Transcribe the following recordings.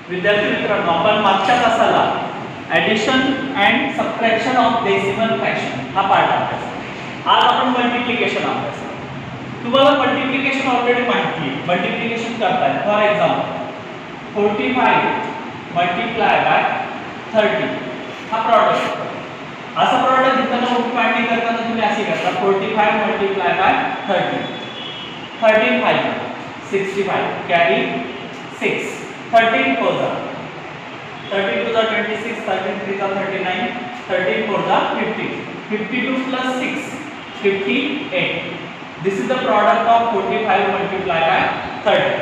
विद्यार्थी मित्रांनो, आपण मागच्या तासाला addition and subtraction of decimal fraction हा पार्ट अभ्यासला. आज आपण मल्टिप्लिकेशन अभ्यासू. तुम्हाला मल्टिप्लिकेशन ऑलरेडी माहिती आहे. मल्टिप्लिकेशन करताय. फॉर एक्झाम्पल 45 मल्टिप्लाय बाय 30 हा प्रॉडक्ट. असा प्रॉडक्ट घेताना उत्पादन करताना तुम्ही असे करता 45 मल्टिप्लाय बाय 30 13 5 65 कॅरी 6 13 4 जा 13 2 जा 26 13 3 जा 39 13 4 जा 50 52 plus 6 58. This is the product of 45 multiplied by 30.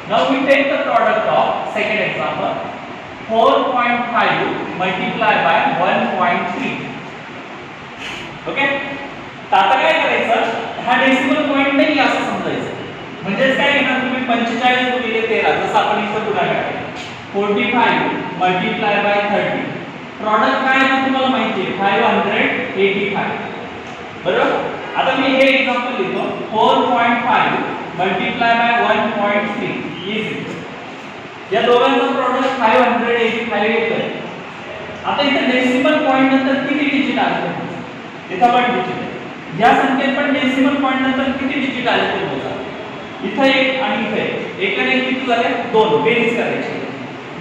Now we take the product of second example 4.5 multiplied by 1.3. Okay. आता काय करायचं, हा डेसिमल पॉइंट नाही असं समजायचं. म्हणजे काय घेणार तुम्ही 45 गुणिले 13 जसं आपण इथं गुणाकार केला 45 मल्टिप्लाय बाय 30. प्रॉडक्ट काय आहे तुम्हाला माहिती आहे 585. बरोबर. आता मी हे एक्झाम्पल लिहितो 4.5 मल्टिप्लाय बाय 1.3 इज या दोघांचा प्रॉडक्ट 585 येतोय. आता इथे डेसिमल पॉइंट नंतर किती डिजिट आले इथं पण डिजिट. या संख्येत पण डेसिमल पॉइंट नंतर किती डिजिट आले ते मोजा. इथं एक आणि इथे एक आणि एक किती झाले 2 बेरीज करायची.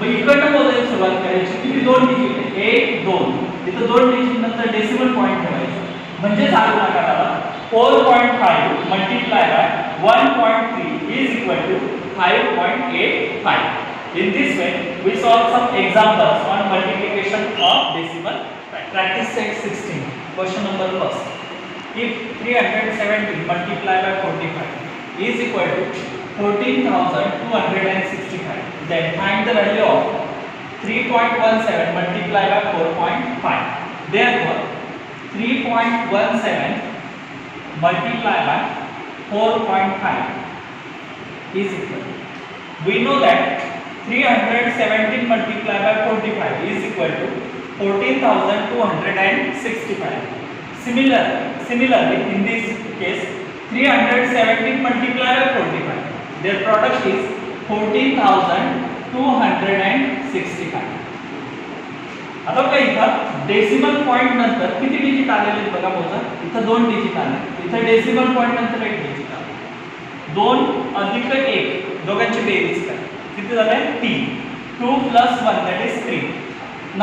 मग इकडनं मोजायला सुरुवात करायची किती 2 डिजिट 1 2. इथं 2 डिजिट नंतर डेसिमल पॉइंट ठेवायचा. म्हणजे सांगू नका त्याला 4.5 multiply by 1.3 is equal to 5.85. In this way we solve some examples on multiplication of decimal. Practice set 16. Question number first. If 370 multiplied by 45 is equal to 14,265, then find the value of 3.17 multiplied by 4.5. Therefore 3.17 multiplied by 4.5 is equal. We know that 317 multiplied by 45 is equal to 14,265. Similarly, in this case, 317 multiplied by 45, their product is 14,265. आता बघा इथं decimal point नंतर किती digit आलेले बघा मोजा. इथं 2 digit आले. इथं डेसिमल पॉइंट नंतर 1 डिजिट आले. 2 अधिक 1 दोघांची बेरीज करा. किती झाले 3. 2 plus 1 that is 3.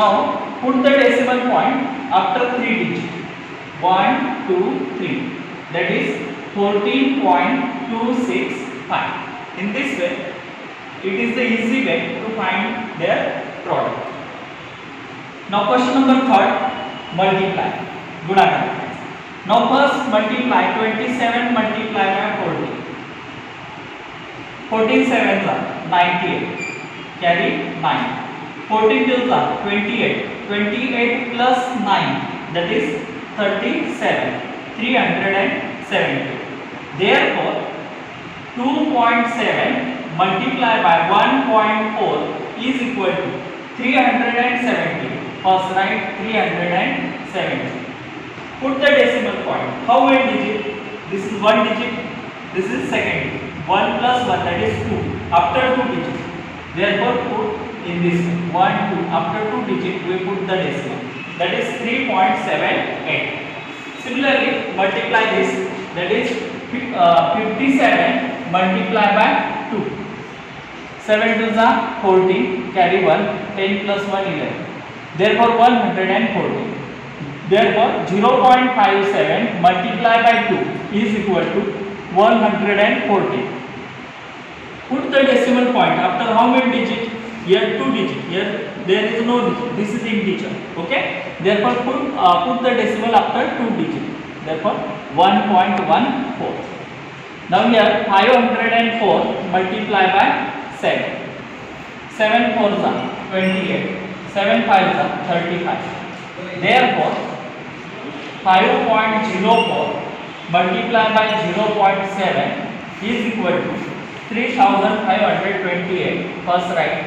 Now put the decimal point after 3 digits. 1 2 3 that is 14.265. In this way it is the easy way to find their product. Now question number 3, multiply गुणाकार. Now first multiply 27 multiply by 40. 14 7 जा 98 carry 9. 14 2 जा 28. 28 plus 9 that is 37. 370. Therefore 2.7 multiplied by 1.4 is equal to 370. First write 370. Put the decimal point. How many digit? This is 1 digit. This is second digit. 1 plus 1 that is 2. After 2 digits. Therefore put in this 1 2. After 2 digits we put the decimal. That is 3.78. Similarly multiply this. That is 57 multiplied by 2. 7 2 is 14. Carry 1. 10 plus 1 11. Therefore 140. Therefore 0.57 multiplied by 2 is equal to 140. Put the decimal point after how many digits? Here 2 digits. Here there is no digit. This is integer. Okay. Therefore put the decimal after 2 digits. Therefore 1.14. Now here 504 multiplied by 7. 7 4 is 28. 7 5 is 35. Therefore 5.04 multiplied by 0.7 is equal to 3,528. First write.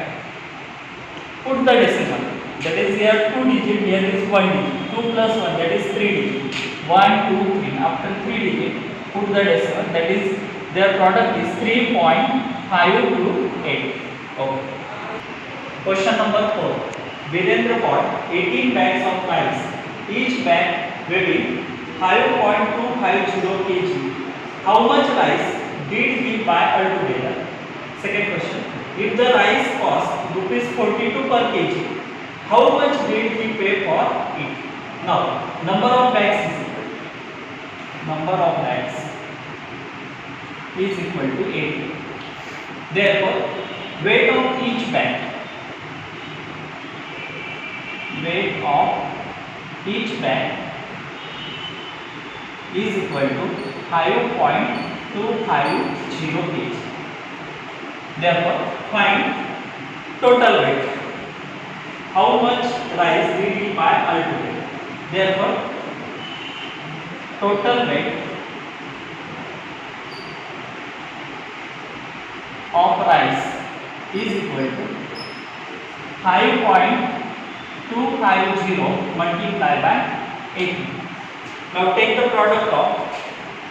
Put the decimal. That is here 2 digit. Here is 1 digit. 2 plus 1 that is 3 digit. 1 2 3. After 3 digit put the decimal. That is their product is 3.528. Okay. Question number 4. Virendra bought 18 bags of rice, each bag weighing 5.250 kg. How much rice did he buy altogether? Second question. If the rice cost rupees 42 per kg, how much did he pay for it? Now, number of bags is equal to 80. Therefore, weight of each bag is equal to 5.250 kg. Therefore, find total weight. How much rice did he buy altogether? Therefore, total weight of rice is equal to 5.250 multiplied by 80. Now take the product of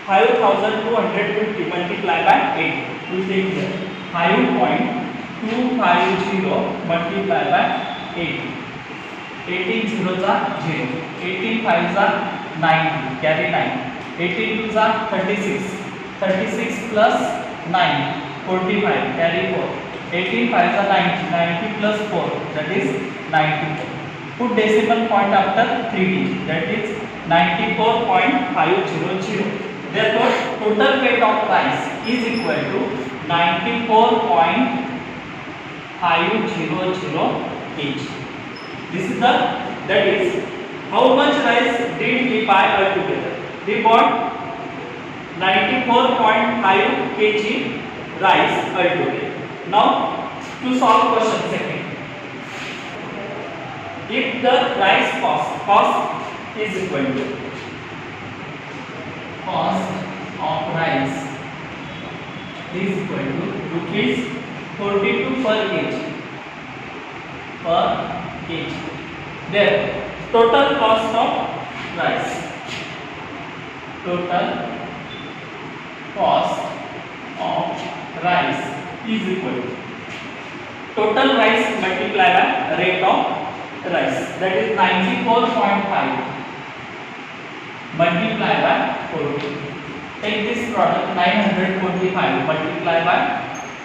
5250 multiplied by 80. We take here 5.250 multiplied by 80. 18 zeros are 0. 18 fives are 90. Carry 9. 18 twos are 36. 36 plus 9. 45. Carry 4. 18 fives are 90. 90 plus 4. That is 94. Put decimal point after 3 digits. That is 94.500. Therefore, total weight of rice is equal to 94.500 kg. This is that is how much rice did we buy altogether? We bought 94.5 kg rice altogether. Now, to solve question second. If the rice cost is equal to cost of rice is equal to rupees 42 per kg. There, total cost of rice. Total cost of rice is equal to total rice multiplied by rate of rice. That is 94.5 multiplied by 40. Take this product 925 multiplied by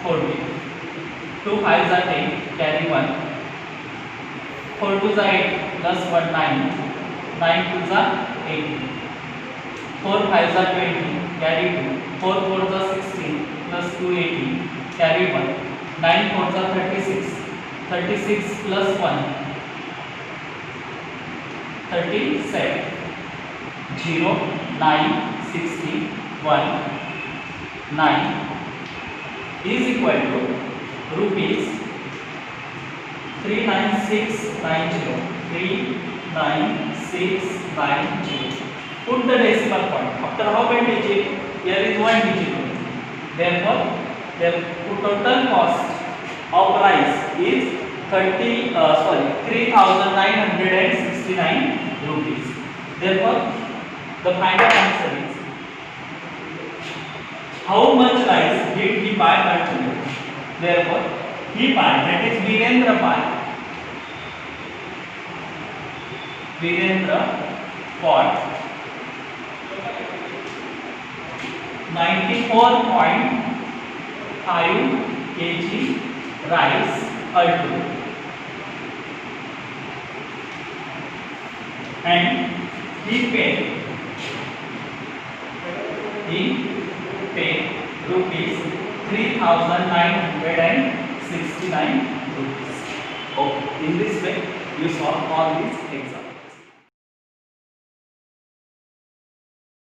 40. 2 5s are 10. Carry 1. 4 2s are 8 plus 1 9. 9 2s are 18. 4 5s are 20. Carry 2. 4 4s are 16 plus 2 18. Carry 1. 9 4s are 36. 36 plus 1. 37. 0 9 60 1 9 is equal to rupees 39690. 39690. Put the decimal point. After how many digits? Here is 1 digit only. Therefore, the total cost of rice is 3,969 rupees. Therefore, the final answer is how much rice did he buy altogether? Therefore, he buy, that is Virendra bought 94.5 kg rice altogether. And he paid rupees 3,969 rupees. Okay, in this way you solve all these examples.